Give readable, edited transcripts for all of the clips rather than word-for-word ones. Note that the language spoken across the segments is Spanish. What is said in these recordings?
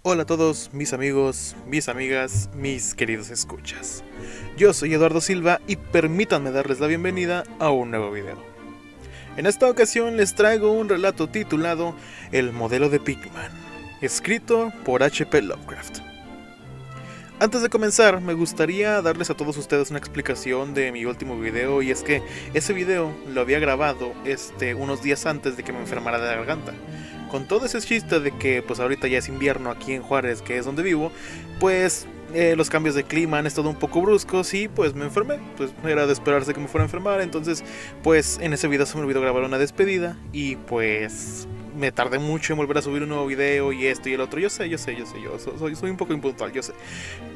Hola a todos mis amigos, mis amigas, mis queridos escuchas. Yo soy Eduardo Silva y permítanme darles la bienvenida a un nuevo video. En esta ocasión les traigo un relato titulado El modelo de Pigman, escrito por H.P. Lovecraft. Antes de comenzar, me gustaría darles a todos ustedes una explicación de mi último video, y es que ese video lo había grabado unos días antes de que me enfermara de la garganta. Con todo ese chiste de que pues ahorita ya es invierno aquí en Juárez, que es donde vivo, pues los cambios de clima han estado un poco bruscos y pues me enfermé. Pues era de esperarse que me fuera a enfermar, entonces pues en ese video se me olvidó grabar una despedida y pues me tardé mucho en volver a subir un nuevo video y esto y el otro. Yo sé, soy un poco impuntual, yo sé.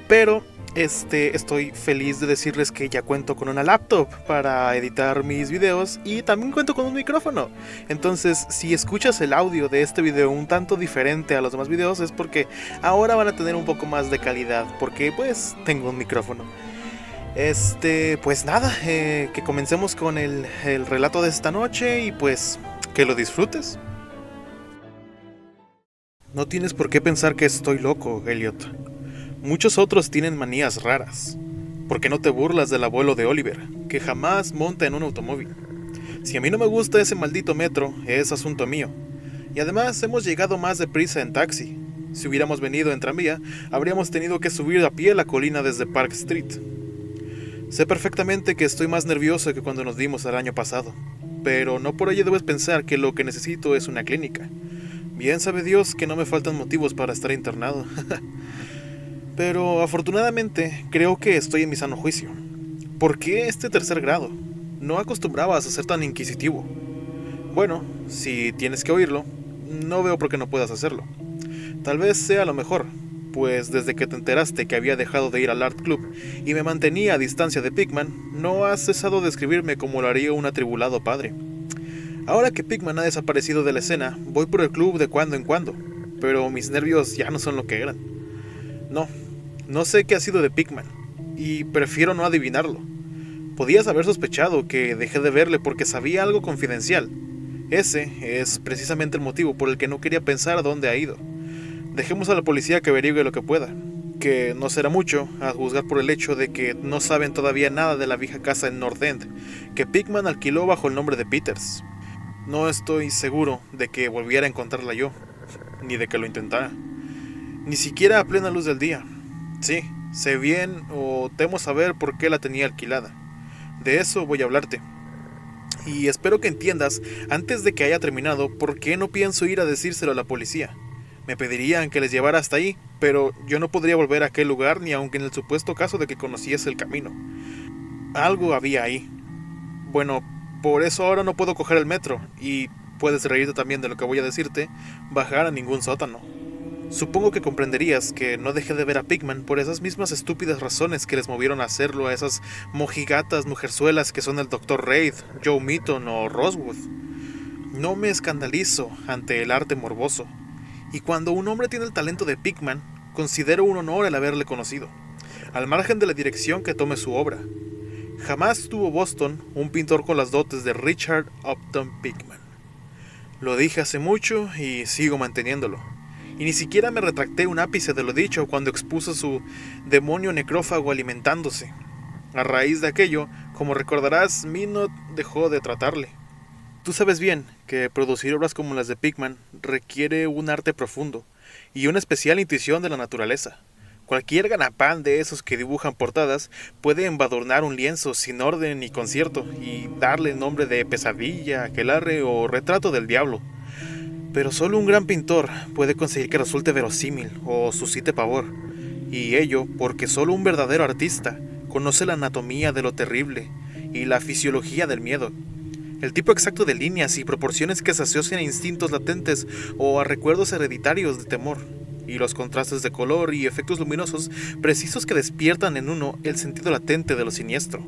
Pero estoy feliz de decirles que ya cuento con una laptop para editar mis videos y también cuento con un micrófono. Entonces, si escuchas el audio de este video un tanto diferente a los demás videos, es porque ahora van a tener un poco más de calidad, porque pues tengo un micrófono. Pues nada, que comencemos con el relato de esta noche y pues que lo disfrutes. No tienes por qué pensar que estoy loco, Elliot. Muchos otros tienen manías raras. ¿Por qué no te burlas del abuelo de Oliver, que jamás monta en un automóvil? Si a mí no me gusta ese maldito metro, es asunto mío. Y además hemos llegado más deprisa en taxi. Si hubiéramos venido en tranvía, habríamos tenido que subir a pie la colina desde Park Street. Sé perfectamente que estoy más nervioso que cuando nos dimos el año pasado, pero no por ello debes pensar que lo que necesito es una clínica. Bien sabe Dios que no me faltan motivos para estar internado. Pero afortunadamente creo que estoy en mi sano juicio. ¿Por qué este tercer grado? No acostumbrabas a ser tan inquisitivo. Bueno, si tienes que oírlo, no veo por qué no puedas hacerlo. Tal vez sea lo mejor, pues desde que te enteraste que había dejado de ir al Art Club y me mantenía a distancia de Pigman, no has cesado de escribirme como lo haría un atribulado padre. Ahora que Pigman ha desaparecido de la escena, voy por el club de cuando en cuando, pero mis nervios ya no son lo que eran. No sé qué ha sido de Pigman, y prefiero no adivinarlo. Podías haber sospechado que dejé de verle porque sabía algo confidencial. Ese es precisamente el motivo por el que no quería pensar a dónde ha ido. Dejemos a la policía que averigüe lo que pueda, que no será mucho, a juzgar por el hecho de que no saben todavía nada de la vieja casa en North End, que Pigman alquiló bajo el nombre de Peters. No estoy seguro de que volviera a encontrarla yo, ni de que lo intentara. Ni siquiera a plena luz del día. Sí, sé bien o temo saber por qué la tenía alquilada. De eso voy a hablarte. Y espero que entiendas, antes de que haya terminado, por qué no pienso ir a decírselo a la policía. Me pedirían que les llevara hasta ahí, pero yo no podría volver a aquel lugar ni aunque en el supuesto caso de que conociese el camino. Algo había ahí. Bueno, por eso ahora no puedo coger el metro, y puedes reírte también de lo que voy a decirte, bajar a ningún sótano. Supongo que comprenderías que no dejé de ver a Pigman por esas mismas estúpidas razones que les movieron a hacerlo a esas mojigatas mujerzuelas que son el Dr. Reid, Joe Meaton o Rosewood. No me escandalizo ante el arte morboso, y cuando un hombre tiene el talento de Pigman, considero un honor el haberle conocido, al margen de la dirección que tome su obra. Jamás tuvo Boston un pintor con las dotes de Richard Upton Pigman. Lo dije hace mucho y sigo manteniéndolo. Y ni siquiera me retracté un ápice de lo dicho cuando expuso su demonio necrófago alimentándose. A raíz de aquello, como recordarás, Minot dejó de tratarle. Tú sabes bien que producir obras como las de Pigman requiere un arte profundo y una especial intuición de la naturaleza. Cualquier ganapán de esos que dibujan portadas puede embadurnar un lienzo sin orden ni concierto y darle el nombre de pesadilla, aquelarre o retrato del diablo. Pero solo un gran pintor puede conseguir que resulte verosímil o suscite pavor, y ello porque solo un verdadero artista conoce la anatomía de lo terrible y la fisiología del miedo, el tipo exacto de líneas y proporciones que se asocian a instintos latentes o a recuerdos hereditarios de temor, y los contrastes de color y efectos luminosos precisos que despiertan en uno el sentido latente de lo siniestro.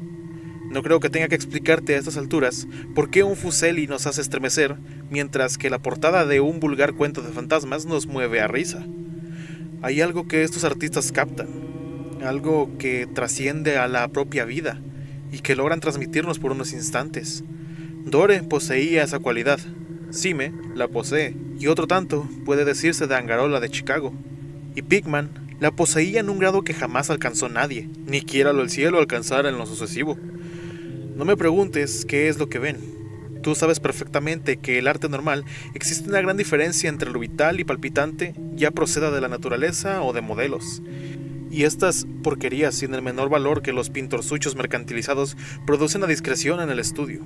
No creo que tenga que explicarte a estas alturas por qué un Fuseli nos hace estremecer, mientras que la portada de un vulgar cuento de fantasmas nos mueve a risa. Hay algo que estos artistas captan, algo que trasciende a la propia vida y que logran transmitirnos por unos instantes. Dore poseía esa cualidad, Sime la posee, y otro tanto puede decirse de Angarola de Chicago. y Pigman la poseía en un grado que jamás alcanzó nadie, ni quiera lo el cielo alcanzara en lo sucesivo. No me preguntes qué es lo que ven. Tú sabes perfectamente que el arte normal existe una gran diferencia entre lo vital y palpitante, ya proceda de la naturaleza o de modelos. Y estas porquerías sin el menor valor que los pintorzuchos mercantilizados producen a discreción en el estudio.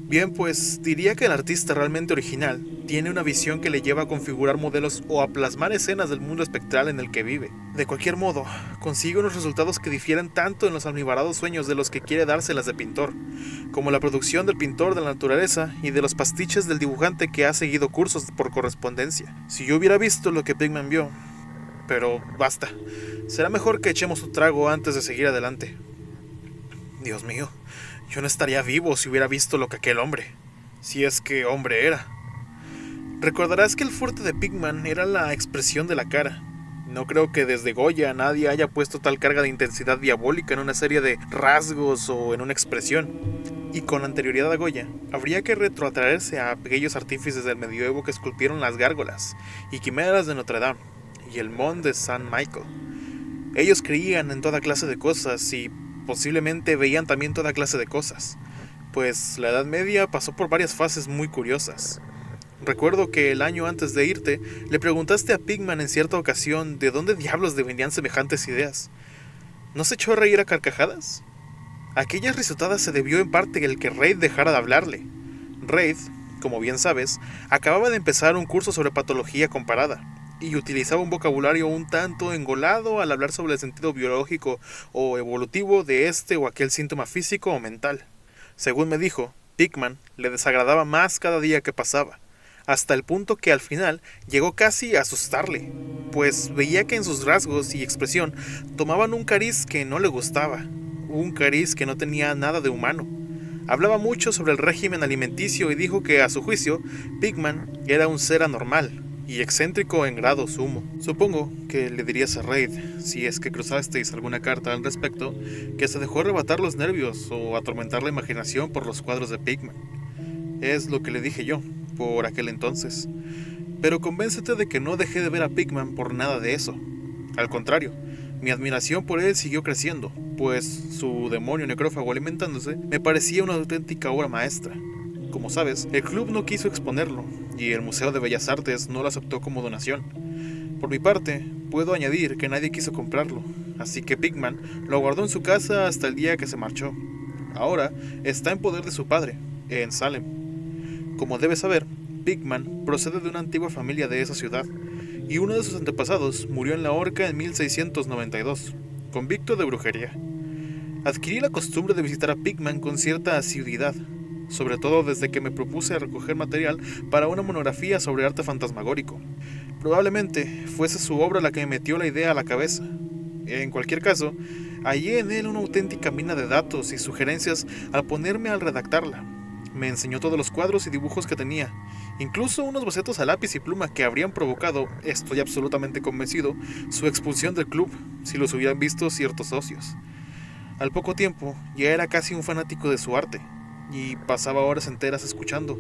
Bien, pues diría que el artista realmente original tiene una visión que le lleva a configurar modelos o a plasmar escenas del mundo espectral en el que vive. De cualquier modo, consigue unos resultados que difieren tanto en los almibarados sueños de los que quiere dárselas de pintor, como la producción del pintor de la naturaleza y de los pastiches del dibujante que ha seguido cursos por correspondencia. Si yo hubiera visto lo que Pigman vio... Pero basta, será mejor que echemos un trago antes de seguir adelante. Dios mío, yo no estaría vivo si hubiera visto lo que aquel hombre, si es que hombre era. Recordarás que el fuerte de Pigman era la expresión de la cara. No creo que desde Goya nadie haya puesto tal carga de intensidad diabólica en una serie de rasgos o en una expresión. Y con anterioridad a Goya, habría que retrotraerse a aquellos artífices del medioevo que esculpieron las gárgolas y quimeras de Notre Dame y el Mont de Saint Michael. Ellos creían en toda clase de cosas y posiblemente veían también toda clase de cosas, pues la Edad Media pasó por varias fases muy curiosas. Recuerdo que el año antes de irte, le preguntaste a Pigman en cierta ocasión de dónde diablos devenían semejantes ideas. ¿No se echó a reír a carcajadas? Aquellas risotadas se debió en parte al que Reid dejara de hablarle. Reid, como bien sabes, acababa de empezar un curso sobre patología comparada, y utilizaba un vocabulario un tanto engolado al hablar sobre el sentido biológico o evolutivo de este o aquel síntoma físico o mental. Según me dijo, Pigman le desagradaba más cada día que pasaba, hasta el punto que al final llegó casi a asustarle, pues veía que en sus rasgos y expresión tomaban un cariz que no le gustaba, un cariz que no tenía nada de humano. Hablaba mucho sobre el régimen alimenticio y dijo que, a su juicio, Pigman era un ser anormal y excéntrico en grado sumo. Supongo que le dirías a Reid, si es que cruzasteis alguna carta al respecto, que se dejó arrebatar los nervios o atormentar la imaginación por los cuadros de Pigman. Es lo que le dije yo, por aquel entonces. Pero convéncete de que no dejé de ver a Pigman por nada de eso. Al contrario, mi admiración por él siguió creciendo, pues su demonio necrófago alimentándose me parecía una auténtica obra maestra. Como sabes, el club no quiso exponerlo, y el Museo de Bellas Artes no lo aceptó como donación. Por mi parte, puedo añadir que nadie quiso comprarlo, así que Pigman lo guardó en su casa hasta el día que se marchó. Ahora está en poder de su padre, en Salem. Como debes saber, Pigman procede de una antigua familia de esa ciudad, y uno de sus antepasados murió en la horca en 1692, convicto de brujería. Adquirí la costumbre de visitar a Pigman con cierta asiduidad, sobre todo desde que me propuse recoger material para una monografía sobre arte fantasmagórico. Probablemente fuese su obra la que me metió la idea a la cabeza. En cualquier caso, hallé en él una auténtica mina de datos y sugerencias al ponerme al redactarla. Me enseñó todos los cuadros y dibujos que tenía, incluso unos bocetos a lápiz y pluma que habrían provocado, estoy absolutamente convencido, su expulsión del club si los hubieran visto ciertos socios. Al poco tiempo ya era casi un fanático de su arte, y pasaba horas enteras escuchando,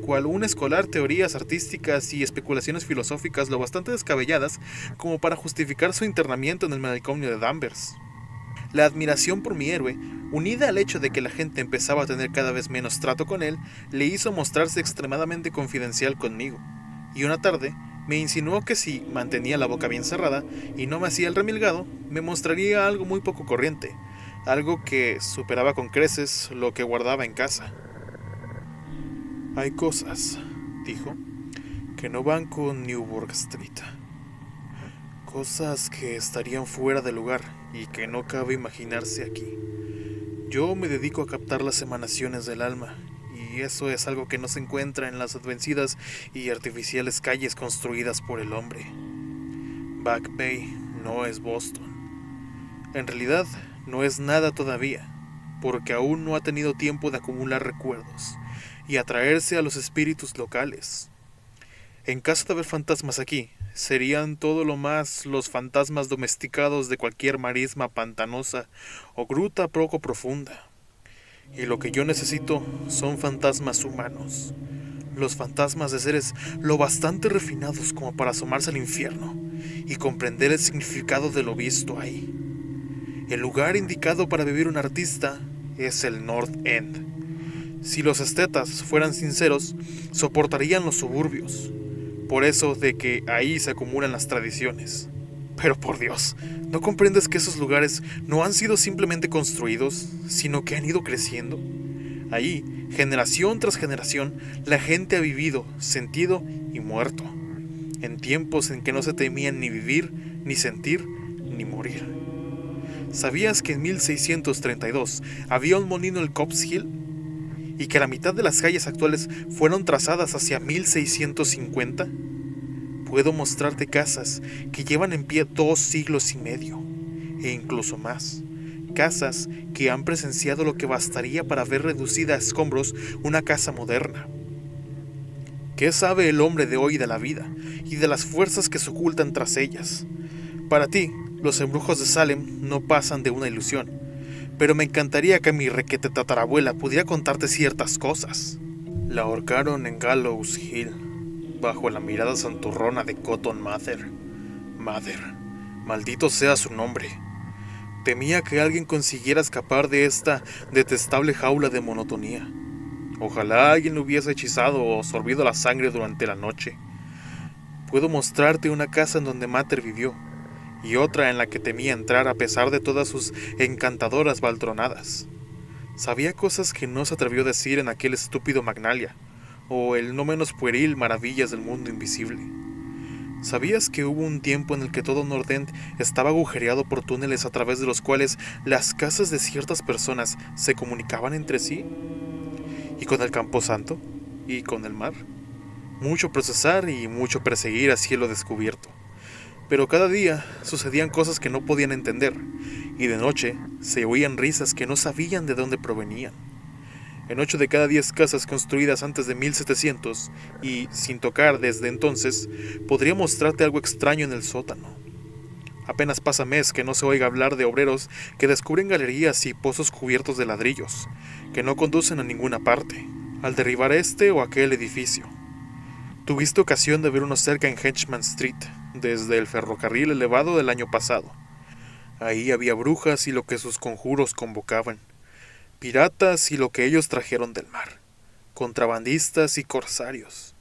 cual un escolar, teorías artísticas y especulaciones filosóficas lo bastante descabelladas como para justificar su internamiento en el manicomio de Danvers. La admiración por mi héroe, unida al hecho de que la gente empezaba a tener cada vez menos trato con él, le hizo mostrarse extremadamente confidencial conmigo, y una tarde me insinuó que si mantenía la boca bien cerrada y no me hacía el remilgado, me mostraría algo muy poco corriente, algo que superaba con creces lo que guardaba en casa. Hay cosas, dijo, que no van con Newburgh Street. Cosas que estarían fuera de lugar y que no cabe imaginarse aquí. Yo me dedico a captar las emanaciones del alma, y eso es algo que no se encuentra en las advencidas y artificiales calles construidas por el hombre. Back Bay no es Boston. En realidad, no es nada todavía, porque aún no ha tenido tiempo de acumular recuerdos y atraerse a los espíritus locales. En caso de haber fantasmas aquí, serían todo lo más los fantasmas domesticados de cualquier marisma pantanosa o gruta profunda. Y lo que yo necesito son fantasmas humanos, los fantasmas de seres lo bastante refinados como para asomarse al infierno y comprender el significado de lo visto ahí. El lugar indicado para vivir un artista es el North End. Si los estetas fueran sinceros, soportarían los suburbios, por eso de que ahí se acumulan las tradiciones. Pero por Dios, ¿no comprendes que esos lugares no han sido simplemente construidos, sino que han ido creciendo? Ahí, generación tras generación, la gente ha vivido, sentido y muerto, en tiempos en que no se temían ni vivir, ni sentir, ni morir. ¿Sabías que en 1632 había un molino en Copp's Hill? ¿Y que la mitad de las calles actuales fueron trazadas hacia 1650? Puedo mostrarte casas que llevan en pie 2 siglos y medio, e incluso más. Casas que han presenciado lo que bastaría para ver reducida a escombros una casa moderna. ¿Qué sabe el hombre de hoy de la vida y de las fuerzas que se ocultan tras ellas? Para ti, los embrujos de Salem no pasan de una ilusión, pero me encantaría que mi requete tatarabuela pudiera contarte ciertas cosas. La ahorcaron en Gallows Hill, bajo la mirada santurrona de Cotton Mather. Mather, maldito sea su nombre. Temía que alguien consiguiera escapar de esta detestable jaula de monotonía. Ojalá alguien lo hubiese hechizado o sorbido la sangre durante la noche. Puedo mostrarte una casa en donde Mather vivió, y otra en la que temía entrar a pesar de todas sus encantadoras baltronadas. Sabía cosas que no se atrevió a decir en aquel estúpido Magnalia, o el no menos pueril Maravillas del Mundo Invisible. ¿Sabías que hubo un tiempo en el que todo North End estaba agujereado por túneles a través de los cuales las casas de ciertas personas se comunicaban entre sí? ¿Y con el Camposanto? ¿Y con el mar? Mucho procesar y mucho perseguir a cielo descubierto. Pero cada día sucedían cosas que no podían entender, y de noche se oían risas que no sabían de dónde provenían. En 8 de cada 10 casas construidas antes de 1700, y sin tocar desde entonces, podría mostrarte algo extraño en el sótano. Apenas pasa mes que no se oiga hablar de obreros que descubren galerías y pozos cubiertos de ladrillos, que no conducen a ninguna parte, al derribar este o aquel edificio. Tuviste ocasión de ver uno cerca en Henchman Street, desde el ferrocarril elevado del año pasado. Ahí había brujas y lo que sus conjuros convocaban, piratas y lo que ellos trajeron del mar, contrabandistas y corsarios.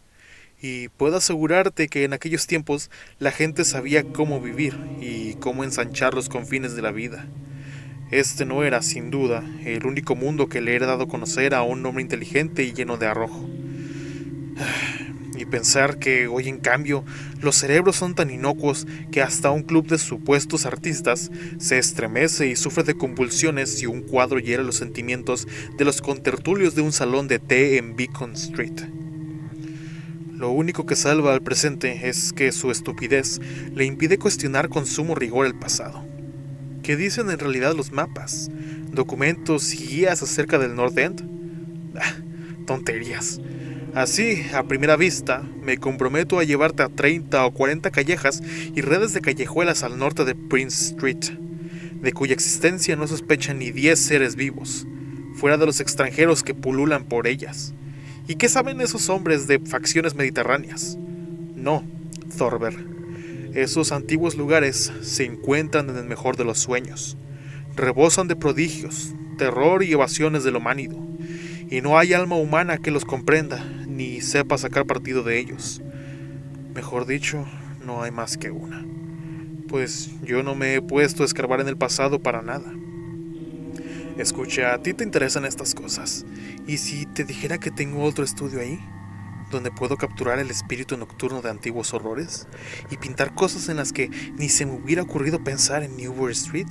Y puedo asegurarte que en aquellos tiempos la gente sabía cómo vivir y cómo ensanchar los confines de la vida. Este no era, sin duda, el único mundo que le era dado a conocer a un hombre inteligente y lleno de arrojo. Y pensar que hoy, en cambio, los cerebros son tan inocuos que hasta un club de supuestos artistas se estremece y sufre de convulsiones si un cuadro hiere los sentimientos de los contertulios de un salón de té en Beacon Street. Lo único que salva al presente es que su estupidez le impide cuestionar con sumo rigor el pasado. ¿Qué dicen en realidad los mapas, documentos y guías acerca del North End? Tonterías. Así, a primera vista, me comprometo a llevarte a 30 o 40 callejas y redes de callejuelas al norte de Prince Street, de cuya existencia no sospechan ni 10 seres vivos, fuera de los extranjeros que pululan por ellas. ¿Y qué saben esos hombres de facciones mediterráneas? No, Thorber. Esos antiguos lugares se encuentran en el mejor de los sueños. Rebosan de prodigios, terror y evasiones de lo mánido, y no hay alma humana que los comprenda, ni sepa sacar partido de ellos. Mejor dicho, no hay más que una. Pues yo no me he puesto a escarbar en el pasado para nada. Escucha, a ti te interesan estas cosas, ¿y si te dijera que tengo otro estudio ahí, donde puedo capturar el espíritu nocturno de antiguos horrores y pintar cosas en las que ni se me hubiera ocurrido pensar en Newbury Street?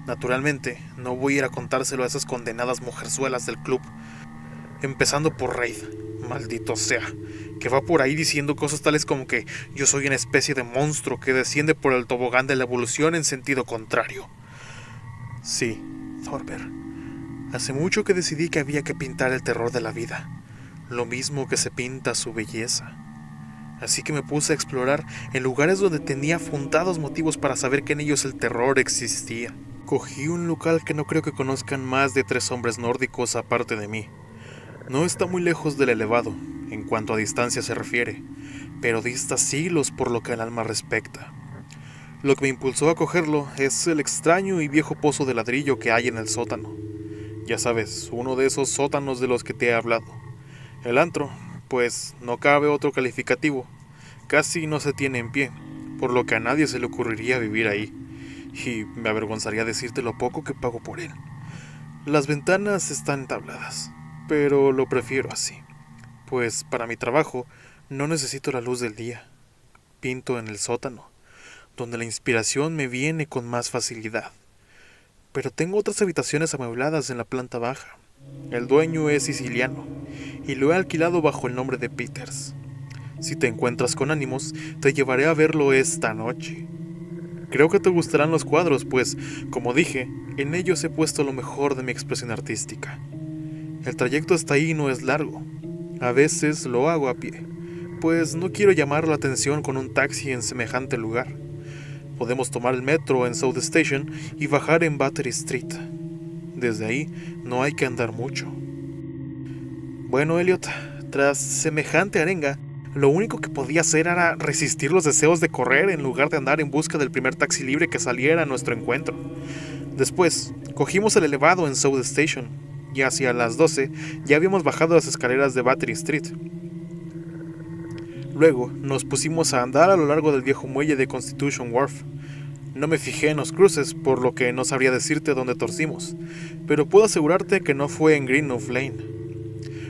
Naturalmente, no voy a ir a contárselo a esas condenadas mujerzuelas del club, empezando por Reid, maldito sea, que va por ahí diciendo cosas tales como que yo soy una especie de monstruo que desciende por el tobogán de la evolución en sentido contrario. Sí, Thorber, hace mucho que decidí que había que pintar el terror de la vida, lo mismo que se pinta su belleza. Así que me puse a explorar en lugares donde tenía fundados motivos para saber que en ellos el terror existía. Cogí un local que no creo que conozcan más de 3 hombres nórdicos aparte de mí. No está muy lejos del elevado, en cuanto a distancia se refiere, pero dista siglos por lo que al alma respecta. Lo que me impulsó a cogerlo es el extraño y viejo pozo de ladrillo que hay en el sótano. Ya sabes, uno de esos sótanos de los que te he hablado. El antro, pues no cabe otro calificativo, casi no se tiene en pie, por lo que a nadie se le ocurriría vivir ahí, y me avergonzaría decirte lo poco que pago por él. Las ventanas están tabladas, pero lo prefiero así, pues para mi trabajo no necesito la luz del día. Pinto en el sótano, donde la inspiración me viene con más facilidad. Pero tengo otras habitaciones amuebladas en la planta baja. El dueño es siciliano, y lo he alquilado bajo el nombre de Peters. Si te encuentras con ánimos, te llevaré a verlo esta noche. Creo que te gustarán los cuadros, pues, como dije, en ellos he puesto lo mejor de mi expresión artística. El trayecto hasta ahí no es largo. A veces lo hago a pie, pues no quiero llamar la atención con un taxi en semejante lugar. Podemos tomar el metro en South Station y bajar en Battery Street. Desde ahí no hay que andar mucho. Bueno, Elliot, tras semejante arenga, lo único que podía hacer era resistir los deseos de correr en lugar de andar en busca del primer taxi libre que saliera a nuestro encuentro. Después, cogimos el elevado en South Station, y hacia las 12 ya habíamos bajado las escaleras de Battery Street. Luego, nos pusimos a andar a lo largo del viejo muelle de Constitution Wharf. No me fijé en los cruces, por lo que no sabría decirte dónde torcimos, pero puedo asegurarte que no fue en Greenouth Lane.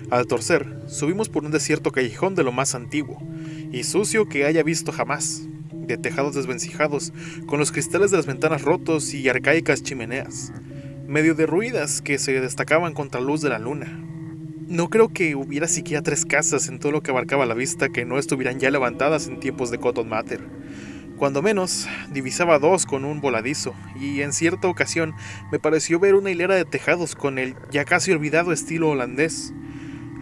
Al torcer, subimos por un desierto callejón de lo más antiguo y sucio que haya visto jamás, de tejados desvencijados, con los cristales de las ventanas rotos y arcaicas chimeneas, medio derruidas que se destacaban contra la luz de la luna. No creo que hubiera siquiera 3 casas en todo lo que abarcaba la vista que no estuvieran ya levantadas en tiempos de Cotton Mather. Cuando menos, divisaba 2 con un voladizo, y en cierta ocasión me pareció ver una hilera de tejados con el ya casi olvidado estilo holandés,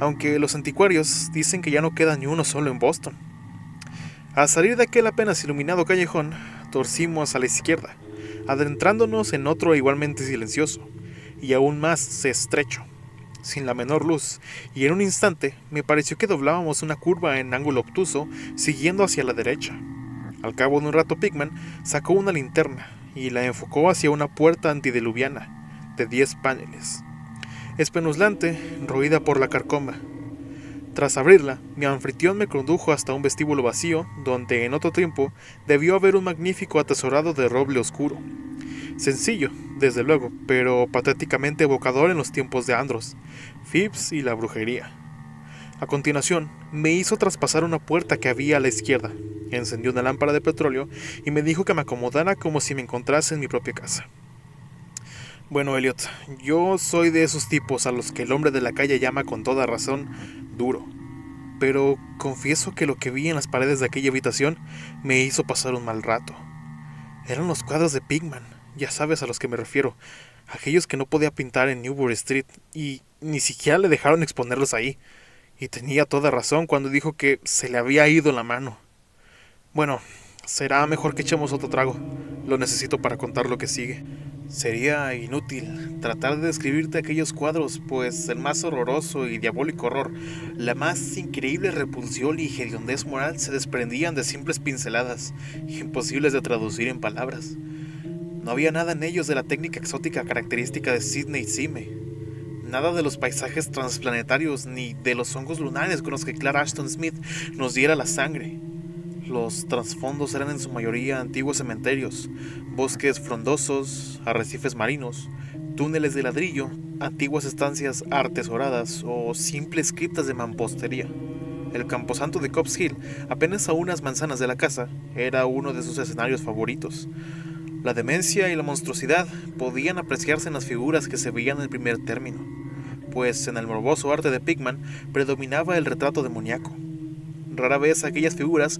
aunque los anticuarios dicen que ya no queda ni uno solo en Boston. Al salir de aquel apenas iluminado callejón, torcimos a la izquierda, adentrándonos en otro igualmente silencioso, y aún más estrecho, sin la menor luz, y en un instante me pareció que doblábamos una curva en ángulo obtuso, siguiendo hacia la derecha. Al cabo de un rato Pickman sacó una linterna y la enfocó hacia una puerta antidiluviana, de 10 paneles, espeluznante, roída por la carcoma. Tras abrirla, mi anfitrión me condujo hasta un vestíbulo vacío, donde en otro tiempo debió haber un magnífico atesorado de roble oscuro. Sencillo, desde luego, pero patéticamente evocador en los tiempos de Andros, Phibbs y la brujería. A continuación, me hizo traspasar una puerta que había a la izquierda, encendió una lámpara de petróleo y me dijo que me acomodara como si me encontrase en mi propia casa. Bueno, Elliot, yo soy de esos tipos a los que el hombre de la calle llama con toda razón duro, pero confieso que lo que vi en las paredes de aquella habitación me hizo pasar un mal rato. Eran los cuadros de Pickman, ya sabes a los que me refiero, aquellos que no podía pintar en Newbury Street, y ni siquiera le dejaron exponerlos ahí. Y tenía toda razón cuando dijo que se le había ido la mano. Bueno, será mejor que echemos otro trago. Lo necesito para contar lo que sigue. Sería inútil tratar de describirte aquellos cuadros, pues el más horroroso y diabólico horror, la más increíble repulsión y hediondez moral se desprendían de simples pinceladas, imposibles de traducir en palabras. No había nada en ellos de la técnica exótica característica de Sidney Sime. Nada de los paisajes transplanetarios ni de los hongos lunares con los que Clara Ashton Smith nos diera la sangre. Los trasfondos eran en su mayoría antiguos cementerios, bosques frondosos, arrecifes marinos, túneles de ladrillo, antiguas estancias artesoradas o simples criptas de mampostería. El camposanto de Copp's Hill, apenas a unas manzanas de la casa, era uno de sus escenarios favoritos. La demencia y la monstruosidad podían apreciarse en las figuras que se veían en el primer término, pues en el morboso arte de Pickman predominaba el retrato demoníaco. Rara vez aquellas figuras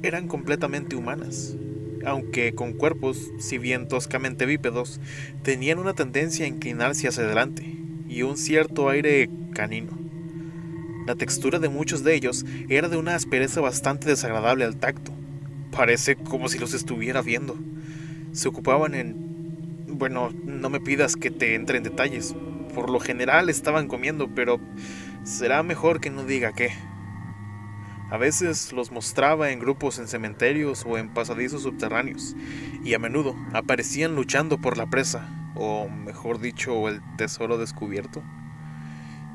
eran completamente humanas, aunque con cuerpos, si bien toscamente bípedos, tenían una tendencia a inclinarse hacia adelante y un cierto aire canino. La textura de muchos de ellos era de una aspereza bastante desagradable al tacto. Parece como si los estuviera viendo. Se ocupaban Bueno, no me pidas que te entre en detalles. Por lo general estaban comiendo, pero será mejor que no diga qué. A veces los mostraba en grupos en cementerios o en pasadizos subterráneos, y a menudo aparecían luchando por la presa, o mejor dicho, el tesoro descubierto.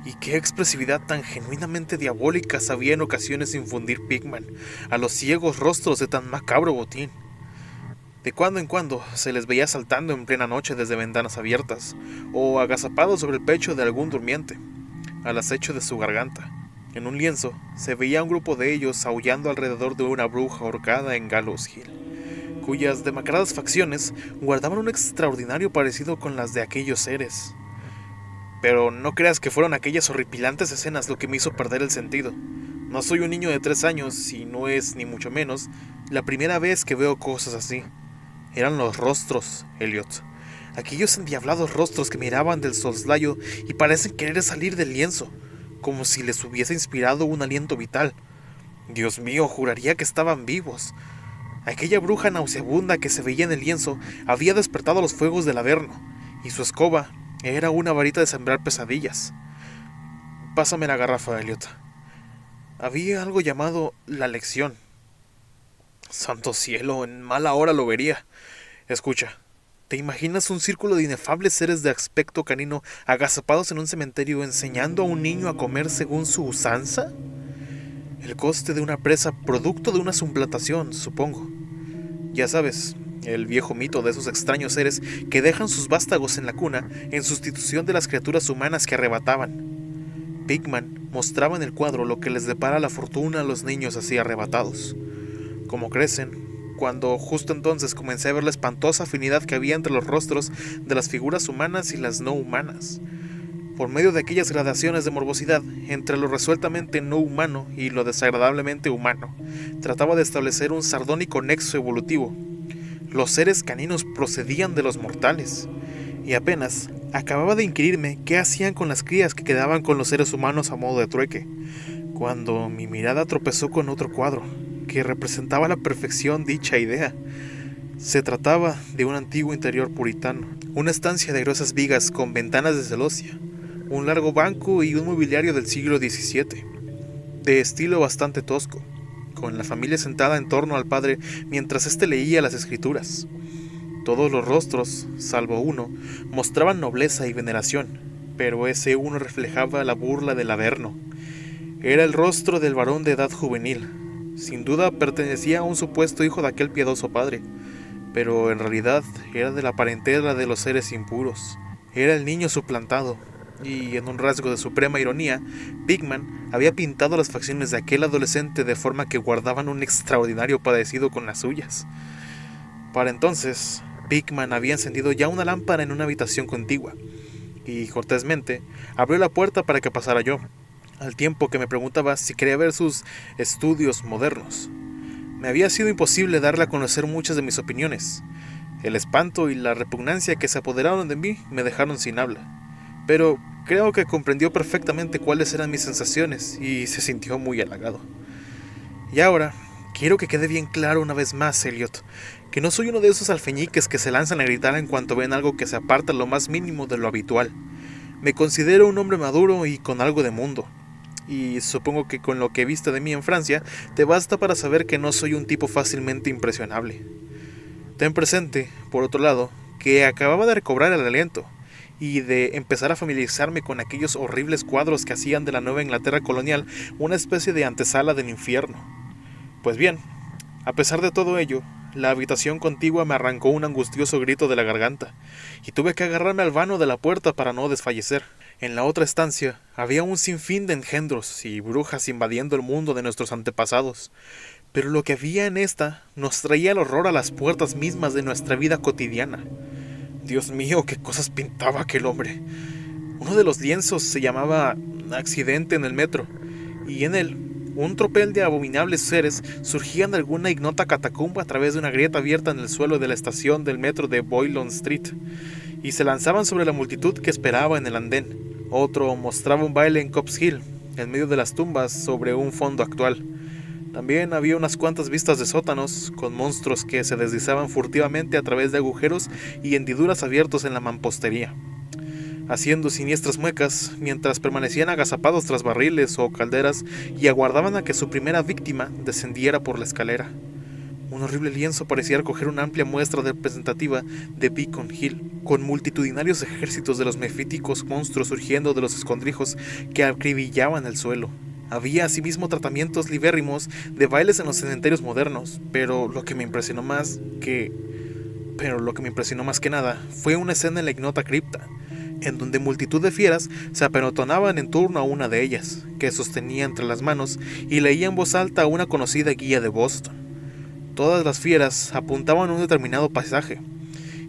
Y qué expresividad tan genuinamente diabólica sabía en ocasiones infundir Pigman a los ciegos rostros de tan macabro botín. De cuando en cuando se les veía saltando en plena noche desde ventanas abiertas, o agazapados sobre el pecho de algún durmiente, al acecho de su garganta. En un lienzo se veía un grupo de ellos aullando alrededor de una bruja ahorcada en Gallows Hill, cuyas demacradas facciones guardaban un extraordinario parecido con las de aquellos seres. Pero no creas que fueron aquellas horripilantes escenas lo que me hizo perder el sentido. No soy un niño de 3 años y no es, ni mucho menos, la primera vez que veo cosas así. Eran los rostros, Elliot. Aquellos endiablados rostros que miraban del soslayo y parecen querer salir del lienzo, como si les hubiese inspirado un aliento vital. Dios mío, juraría que estaban vivos. Aquella bruja nauseabunda que se veía en el lienzo había despertado los fuegos del Averno, y su escoba era una varita de sembrar pesadillas. Pásame la garrafa, Elliot. Había algo llamado la lección. Santo cielo, en mala hora lo vería. Escucha, ¿te imaginas un círculo de inefables seres de aspecto canino agazapados en un cementerio enseñando a un niño a comer según su usanza? El coste de una presa producto de una suplantación, supongo. Ya sabes, el viejo mito de esos extraños seres que dejan sus vástagos en la cuna en sustitución de las criaturas humanas que arrebataban. Pigman mostraba en el cuadro lo que les depara la fortuna a los niños así arrebatados. Como crecen, cuando justo entonces comencé a ver la espantosa afinidad que había entre los rostros de las figuras humanas y las no humanas. Por medio de aquellas gradaciones de morbosidad entre lo resueltamente no humano y lo desagradablemente humano, trataba de establecer un sardónico nexo evolutivo. Los seres caninos procedían de los mortales, y apenas acababa de inquirirme qué hacían con las crías que quedaban con los seres humanos a modo de trueque, cuando mi mirada tropezó con otro cuadro, que representaba a la perfección dicha idea. Se trataba de un antiguo interior puritano, una estancia de gruesas vigas con ventanas de celosía, un largo banco y un mobiliario del siglo XVII, de estilo bastante tosco, con la familia sentada en torno al padre mientras éste leía las escrituras. Todos los rostros, salvo uno, mostraban nobleza y veneración, pero ese uno reflejaba la burla del Averno. Era el rostro del varón de edad juvenil. Sin duda pertenecía a un supuesto hijo de aquel piadoso padre, pero en realidad era de la parentela de los seres impuros. Era el niño suplantado, y en un rasgo de suprema ironía, Pigman había pintado las facciones de aquel adolescente de forma que guardaban un extraordinario parecido con las suyas. Para entonces, Pigman había encendido ya una lámpara en una habitación contigua, y cortésmente abrió la puerta para que pasara yo, al tiempo que me preguntaba si quería ver sus estudios modernos. Me había sido imposible darle a conocer muchas de mis opiniones. El espanto y la repugnancia que se apoderaron de mí me dejaron sin habla. Pero creo que comprendió perfectamente cuáles eran mis sensaciones y se sintió muy halagado. Y ahora, quiero que quede bien claro una vez más, Elliot, que no soy uno de esos alfeñiques que se lanzan a gritar en cuanto ven algo que se aparta lo más mínimo de lo habitual. Me considero un hombre maduro y con algo de mundo. Y supongo que con lo que viste de mí en Francia, te basta para saber que no soy un tipo fácilmente impresionable. Ten presente, por otro lado, que acababa de recobrar el aliento, y de empezar a familiarizarme con aquellos horribles cuadros que hacían de la Nueva Inglaterra colonial una especie de antesala del infierno. Pues bien, a pesar de todo ello, la habitación contigua me arrancó un angustioso grito de la garganta, y tuve que agarrarme al vano de la puerta para no desfallecer. En la otra estancia había un sinfín de engendros y brujas invadiendo el mundo de nuestros antepasados, pero lo que había en esta nos traía el horror a las puertas mismas de nuestra vida cotidiana. Dios mío, qué cosas pintaba aquel hombre. Uno de los lienzos se llamaba Accidente en el metro, y en él un tropel de abominables seres surgían de alguna ignota catacumba a través de una grieta abierta en el suelo de la estación del metro de Boylon Street, y se lanzaban sobre la multitud que esperaba en el andén. Otro mostraba un baile en Copp's Hill, en medio de las tumbas sobre un fondo actual. También había unas cuantas vistas de sótanos, con monstruos que se deslizaban furtivamente a través de agujeros y hendiduras abiertos en la mampostería. haciendo siniestras muecas mientras permanecían agazapados tras barriles o calderas y aguardaban a que su primera víctima descendiera por la escalera. Un horrible lienzo parecía recoger una amplia muestra representativa de Beacon Hill, con multitudinarios ejércitos de los mefíticos monstruos surgiendo de los escondrijos que acribillaban el suelo. Había asimismo tratamientos libérrimos de bailes en los cementerios modernos, pero lo que me impresionó más que nada fue una escena en la ignota cripta, en donde multitud de fieras se apelotonaban en torno a una de ellas, que sostenía entre las manos y leía en voz alta una conocida guía de Boston. Todas las fieras apuntaban a un determinado paisaje,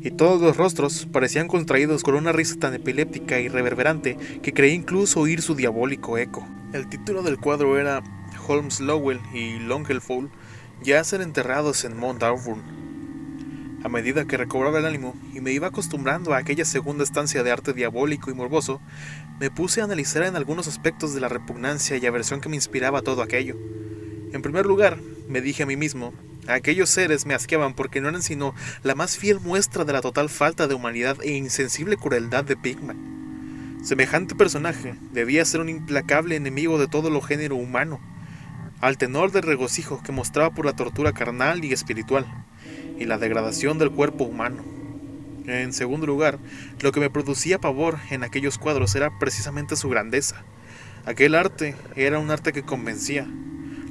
y todos los rostros parecían contraídos con una risa tan epiléptica y reverberante que creí incluso oír su diabólico eco. El título del cuadro era Holmes Lowell y Longfellow yacen enterrados en Mount Auburn. A medida que recobraba el ánimo y me iba acostumbrando a aquella segunda estancia de arte diabólico y morboso, me puse a analizar en algunos aspectos de la repugnancia y aversión que me inspiraba todo aquello. En primer lugar, me dije a mí mismo, aquellos seres me asqueaban porque no eran sino la más fiel muestra de la total falta de humanidad e insensible crueldad de Pickman. Semejante personaje debía ser un implacable enemigo de todo lo género humano, al tenor del regocijo que mostraba por la tortura carnal y espiritual, y la degradación del cuerpo humano. En segundo lugar, lo que me producía pavor en aquellos cuadros era precisamente su grandeza. Aquel arte era un arte que convencía.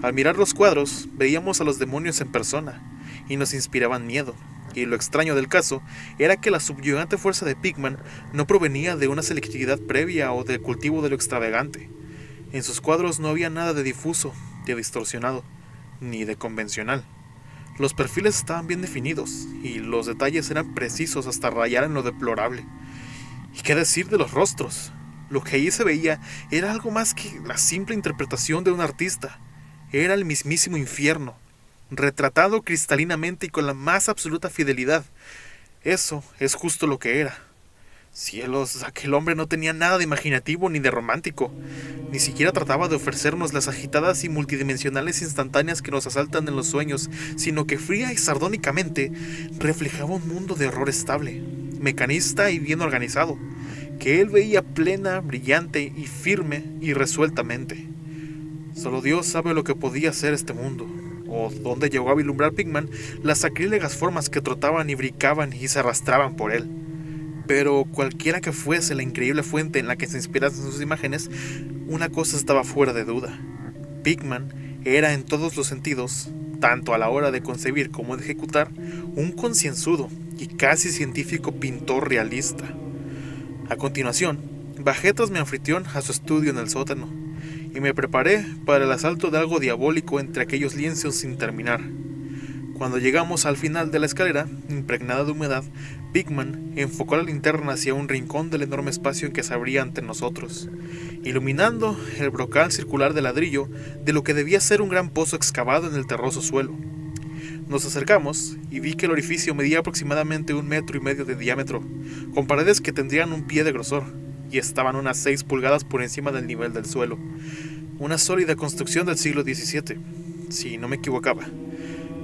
Al mirar los cuadros, veíamos a los demonios en persona, y nos inspiraban miedo. Y lo extraño del caso era que la subyugante fuerza de Pickman no provenía de una selectividad previa o del cultivo de lo extravagante. En sus cuadros no había nada de difuso, de distorsionado, ni de convencional. Los perfiles estaban bien definidos, y los detalles eran precisos hasta rayar en lo deplorable. ¿Y qué decir de los rostros? Lo que allí se veía era algo más que la simple interpretación de un artista. Era el mismísimo infierno, retratado cristalinamente y con la más absoluta fidelidad. Eso es justo lo que era. Cielos, aquel hombre no tenía nada de imaginativo ni de romántico. Ni siquiera trataba de ofrecernos las agitadas y multidimensionales instantáneas que nos asaltan en los sueños, sino que fría y sardónicamente reflejaba un mundo de horror estable, mecanista y bien organizado, que él veía plena, brillante y firme y resueltamente. Solo Dios sabe lo que podía ser este mundo, o dónde llegó a vislumbrar Pickman las sacrílegas formas que trotaban y brincaban y se arrastraban por él. Pero cualquiera que fuese la increíble fuente en la que se inspiraban sus imágenes, una cosa estaba fuera de duda. Pickman era en todos los sentidos, tanto a la hora de concebir como de ejecutar, un concienzudo y casi científico pintor realista. A continuación, bajé tras mi anfitrión a su estudio en el sótano, y me preparé para el asalto de algo diabólico entre aquellos lienzos sin terminar. Cuando llegamos al final de la escalera, impregnada de humedad, Pickman enfocó la linterna hacia un rincón del enorme espacio en que se abría ante nosotros, iluminando el brocal circular de ladrillo de lo que debía ser un gran pozo excavado en el terroso suelo. Nos acercamos y vi que el orificio medía aproximadamente 1,5 metros de diámetro, con paredes que tendrían un pie de grosor, y estaban unas 6 pulgadas por encima del nivel del suelo. Una sólida construcción del siglo XVII, si no me equivocaba.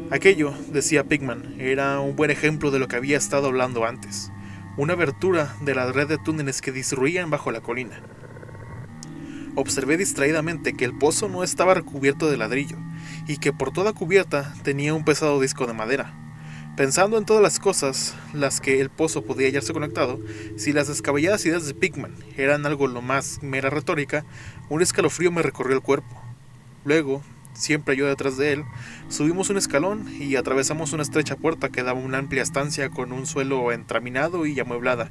Aquello, decía Pickman, era un buen ejemplo de lo que había estado hablando antes, una abertura de la red de túneles que disruían bajo la colina. Observé distraídamente que el pozo no estaba recubierto de ladrillo, y que por toda cubierta tenía un pesado disco de madera. Pensando en todas las cosas las que el pozo podía hallarse conectado, si las descabelladas ideas de Pickman eran algo lo más mera retórica, un escalofrío me recorrió el cuerpo. Luego, siempre yo detrás de él, subimos un escalón y atravesamos una estrecha puerta que daba a una amplia estancia con un suelo entraminado y amueblada.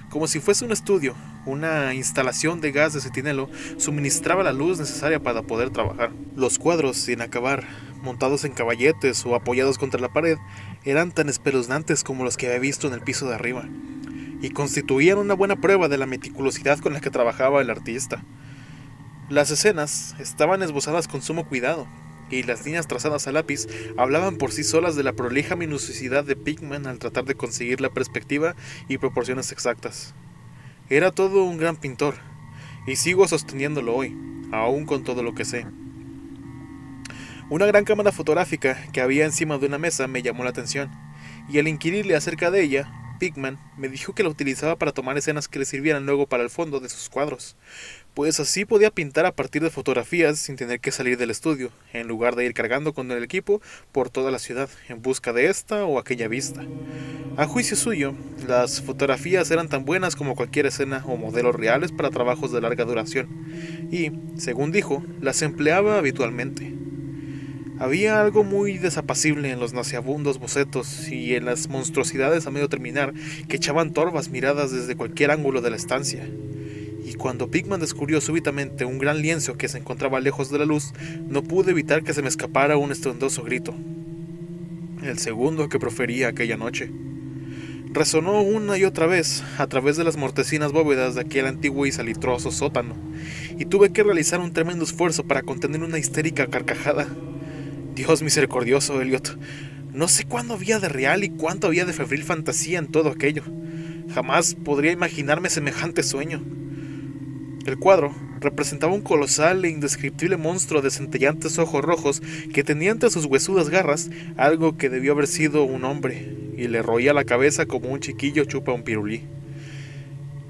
Como si fuese un estudio, una instalación de gas de cetinelo suministraba la luz necesaria para poder trabajar. Los cuadros, sin acabar, montados en caballetes o apoyados contra la pared, eran tan espeluznantes como los que había visto en el piso de arriba, y constituían una buena prueba de la meticulosidad con la que trabajaba el artista. Las escenas estaban esbozadas con sumo cuidado, y las líneas trazadas a lápiz hablaban por sí solas de la prolija minuciosidad de Pickman al tratar de conseguir la perspectiva y proporciones exactas. Era todo un gran pintor, y sigo sosteniéndolo hoy, aún con todo lo que sé. Una gran cámara fotográfica que había encima de una mesa me llamó la atención, y al inquirirle acerca de ella, Pigman me dijo que la utilizaba para tomar escenas que le sirvieran luego para el fondo de sus cuadros, pues así podía pintar a partir de fotografías sin tener que salir del estudio, en lugar de ir cargando con el equipo por toda la ciudad en busca de esta o aquella vista. A juicio suyo, las fotografías eran tan buenas como cualquier escena o modelos reales para trabajos de larga duración, y, según dijo, las empleaba habitualmente. Había algo muy desapacible en los nauseabundos bocetos y en las monstruosidades a medio terminar que echaban torvas miradas desde cualquier ángulo de la estancia. Y cuando Pigman descubrió súbitamente un gran lienzo que se encontraba lejos de la luz, no pude evitar que se me escapara un estruendoso grito. El segundo que profería aquella noche. Resonó una y otra vez a través de las mortecinas bóvedas de aquel antiguo y salitroso sótano, y tuve que realizar un tremendo esfuerzo para contener una histérica carcajada. Dios misericordioso, Elliot. No sé cuándo había de real y cuánto había de febril fantasía en todo aquello. Jamás podría imaginarme semejante sueño. El cuadro representaba un colosal e indescriptible monstruo de centelleantes ojos rojos que tenía entre sus huesudas garras algo que debió haber sido un hombre, y le roía la cabeza como un chiquillo chupa un pirulí.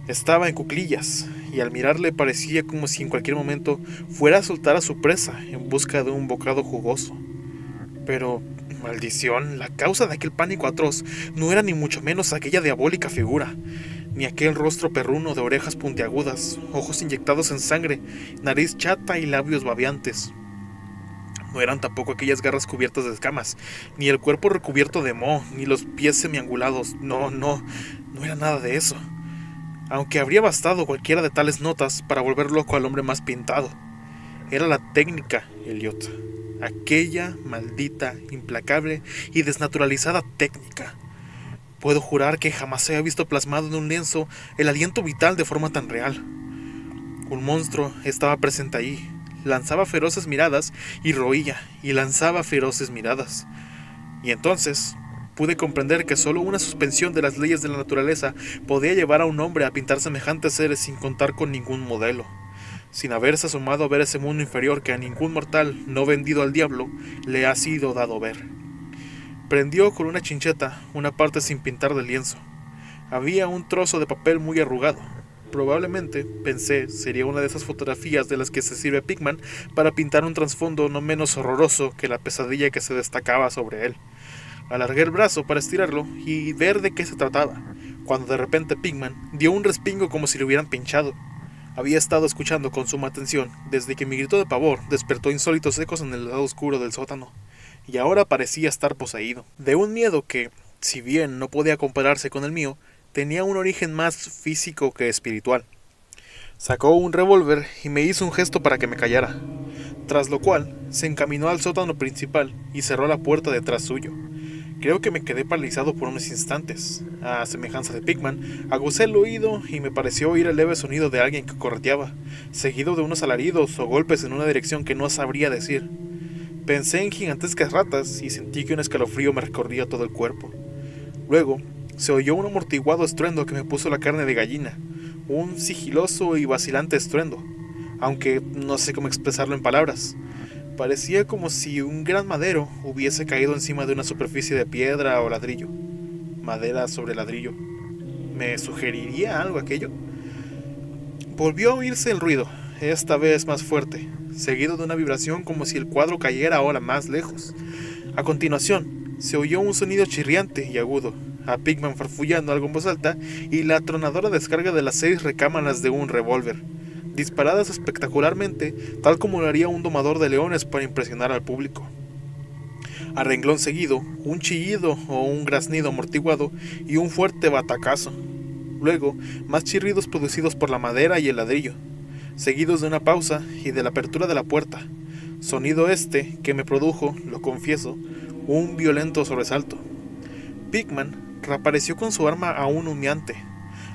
Estaba en cuclillas, y al mirarle parecía como si en cualquier momento fuera a soltar a su presa en busca de un bocado jugoso. Pero, maldición, la causa de aquel pánico atroz no era ni mucho menos aquella diabólica figura, ni aquel rostro perruno de orejas puntiagudas, ojos inyectados en sangre, nariz chata y labios babeantes. No eran tampoco aquellas garras cubiertas de escamas, ni el cuerpo recubierto de moho, ni los pies semiangulados. No era nada de eso. Aunque habría bastado cualquiera de tales notas para volver loco al hombre más pintado. Era la técnica, Elliot. Aquella maldita, implacable y desnaturalizada técnica. Puedo jurar que jamás se había visto plasmado en un lienzo el aliento vital de forma tan real. Un monstruo estaba presente ahí, lanzaba feroces miradas y roía, y lanzaba feroces miradas. Y entonces pude comprender que solo una suspensión de las leyes de la naturaleza podía llevar a un hombre a pintar semejantes seres sin contar con ningún modelo, sin haberse asomado a ver ese mundo inferior que a ningún mortal no vendido al diablo le ha sido dado ver. Prendió con una chincheta una parte sin pintar del lienzo. Había un trozo de papel muy arrugado. Probablemente, pensé, sería una de esas fotografías de las que se sirve Pigman para pintar un trasfondo no menos horroroso que la pesadilla que se destacaba sobre él. Alargué el brazo para estirarlo y ver de qué se trataba, cuando de repente Pigman dio un respingo como si le hubieran pinchado. Había estado escuchando con suma atención desde que mi grito de pavor despertó insólitos ecos en el lado oscuro del sótano, y ahora parecía estar poseído de un miedo que, si bien no podía compararse con el mío, tenía un origen más físico que espiritual. Sacó un revólver y me hizo un gesto para que me callara, tras lo cual se encaminó al sótano principal y cerró la puerta detrás suyo. Creo que me quedé paralizado por unos instantes. A semejanza de Pigman, aguzé el oído y me pareció oír el leve sonido de alguien que correteaba, seguido de unos alaridos o golpes en una dirección que no sabría decir. Pensé en gigantescas ratas y sentí que un escalofrío me recorría todo el cuerpo. Luego, se oyó un amortiguado estruendo que me puso la carne de gallina, un sigiloso y vacilante estruendo, aunque no sé cómo expresarlo en palabras. Parecía como si un gran madero hubiese caído encima de una superficie de piedra o ladrillo. Madera sobre ladrillo. ¿Me sugeriría algo aquello? Volvió a oírse el ruido, esta vez más fuerte, seguido de una vibración como si el cuadro cayera ahora más lejos. A continuación, se oyó un sonido chirriante y agudo, a Pigman farfullando algo en voz alta y la atronadora descarga de las 6 recámaras de un revólver, disparadas espectacularmente, tal como lo haría un domador de leones para impresionar al público. A renglón seguido, un chillido o un graznido amortiguado y un fuerte batacazo. Luego, más chirridos producidos por la madera y el ladrillo, seguidos de una pausa y de la apertura de la puerta. Sonido este que me produjo, lo confieso, un violento sobresalto. Pigman reapareció con su arma aún humeante,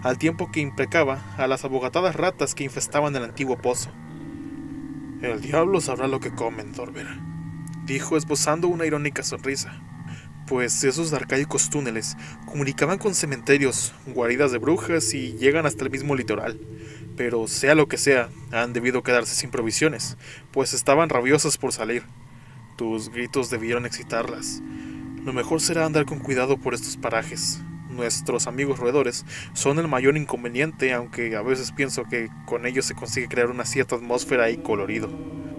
al tiempo que imprecaba a las abogatadas ratas que infestaban el antiguo pozo. «El diablo sabrá lo que comen, Thorber», dijo esbozando una irónica sonrisa, pues esos arcaicos túneles comunicaban con cementerios, guaridas de brujas y llegan hasta el mismo litoral. Pero sea lo que sea, han debido quedarse sin provisiones, pues estaban rabiosas por salir. Tus gritos debieron excitarlas. Lo mejor será andar con cuidado por estos parajes. nuestros amigos roedores, son el mayor inconveniente, aunque a veces pienso que con ellos se consigue crear una cierta atmósfera y colorido.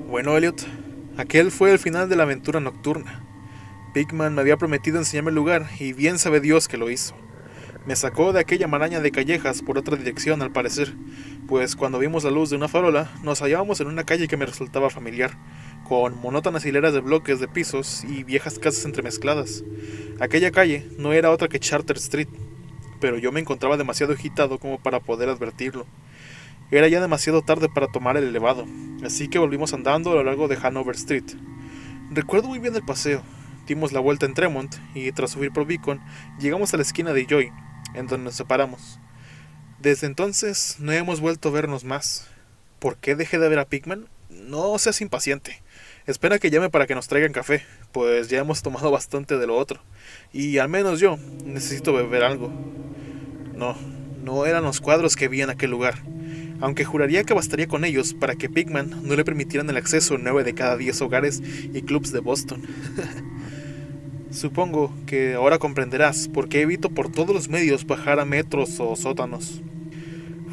Bueno, Elliot, aquel fue el final de la aventura nocturna. Pigman me había prometido enseñarme el lugar, y bien sabe Dios que lo hizo. Me sacó de aquella maraña de callejas por otra dirección, al parecer, pues cuando vimos la luz de una farola, nos hallábamos en una calle que me resultaba familiar, con monótonas hileras de bloques de pisos y viejas casas entremezcladas. Aquella calle no era otra que Charter Street, pero yo me encontraba demasiado agitado como para poder advertirlo. Era ya demasiado tarde para tomar el elevado, así que volvimos andando a lo largo de Hanover Street. Recuerdo muy bien el paseo. Dimos la vuelta en Tremont y tras subir por Beacon, llegamos a la esquina de Joy, en donde nos separamos. Desde entonces no hemos vuelto a vernos más. ¿Por qué dejé de ver a Pigman? No seas impaciente. Espera que llame para que nos traigan café, pues ya hemos tomado bastante de lo otro. Y al menos yo necesito beber algo. No eran los cuadros que vi en aquel lugar, aunque juraría que bastaría con ellos para que Pigman no le permitieran el acceso a 9 de cada 10 hogares y clubs de Boston. Supongo que ahora comprenderás por qué evito por todos los medios bajar a metros o sótanos.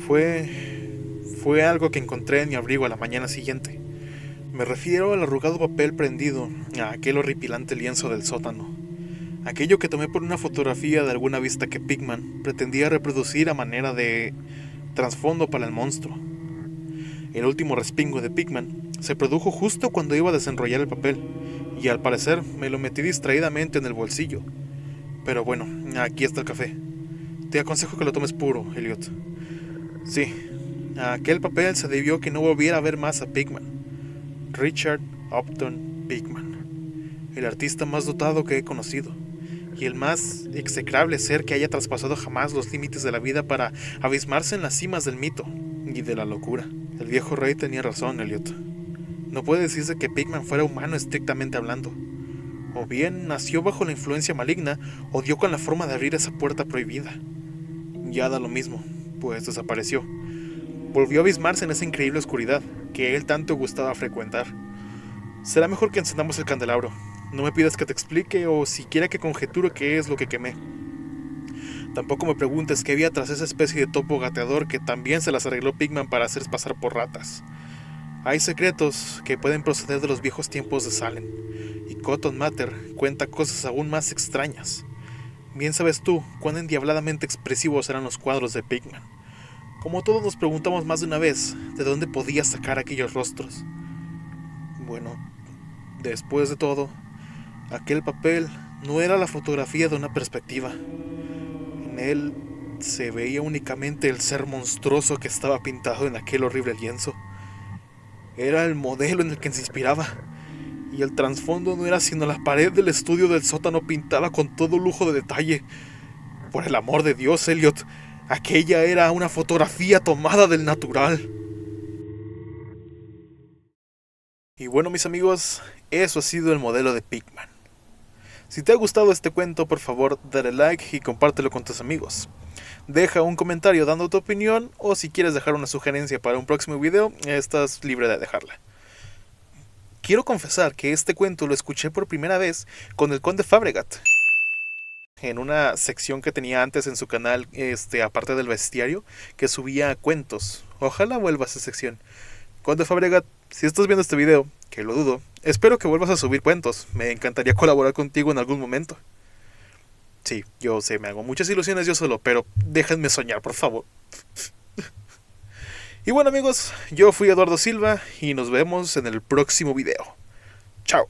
Fue algo que encontré en mi abrigo a la mañana siguiente. Me refiero al arrugado papel prendido a aquel horripilante lienzo del sótano. Aquello que tomé por una fotografía de alguna vista que Pigman pretendía reproducir a manera de trasfondo para el monstruo. El último respingo de Pigman se produjo justo cuando iba a desenrollar el papel, y al parecer me lo metí distraídamente en el bolsillo. Pero bueno, aquí está el café. Te aconsejo que lo tomes puro, Elliot. Sí, a aquel papel se debió que no volviera a ver más a Pigman. Richard Upton Pigman, el artista más dotado que he conocido, y el más execrable ser que haya traspasado jamás los límites de la vida para abismarse en las cimas del mito y de la locura. El viejo rey tenía razón, Elliot. No puede decirse que Pigman fuera humano estrictamente hablando. O bien nació bajo la influencia maligna, o dio con la forma de abrir esa puerta prohibida. Ya da lo mismo, pues desapareció. Volvió a abismarse en esa increíble oscuridad que él tanto gustaba frecuentar. Será mejor que encendamos el candelabro. No me pidas que te explique o siquiera que conjeturo qué es lo que quemé. Tampoco me preguntes qué había tras esa especie de topo gateador que también se las arregló Pigman para hacerse pasar por ratas. Hay secretos que pueden proceder de los viejos tiempos de Salem, y Cotton Mather cuenta cosas aún más extrañas. Bien sabes tú cuán endiabladamente expresivos eran los cuadros de Pigman. Como todos nos preguntamos más de una vez, ¿de dónde podía sacar aquellos rostros? Bueno, después de todo, aquel papel no era la fotografía de una perspectiva. En él se veía únicamente el ser monstruoso que estaba pintado en aquel horrible lienzo. Era el modelo en el que se inspiraba, y el trasfondo no era sino la pared del estudio del sótano pintada con todo lujo de detalle. Por el amor de Dios, Elliot, aquella era una fotografía tomada del natural. Y bueno, mis amigos, eso ha sido el modelo de Pigman. Si te ha gustado este cuento, por favor, dale like y compártelo con tus amigos. Deja un comentario dando tu opinión, o si quieres dejar una sugerencia para un próximo video, estás libre de dejarla. Quiero confesar que este cuento lo escuché por primera vez con el Conde Fabregat, en una sección que tenía antes en su canal, aparte del bestiario, que subía cuentos. Ojalá vuelva a esa sección. Conde Fabregat, si estás viendo este video, que lo dudo, espero que vuelvas a subir cuentos. Me encantaría colaborar contigo en algún momento. Sí, yo sé, me hago muchas ilusiones yo solo, pero déjenme soñar, por favor. Y bueno, amigos, yo fui Eduardo Silva y nos vemos en el próximo video. Chao.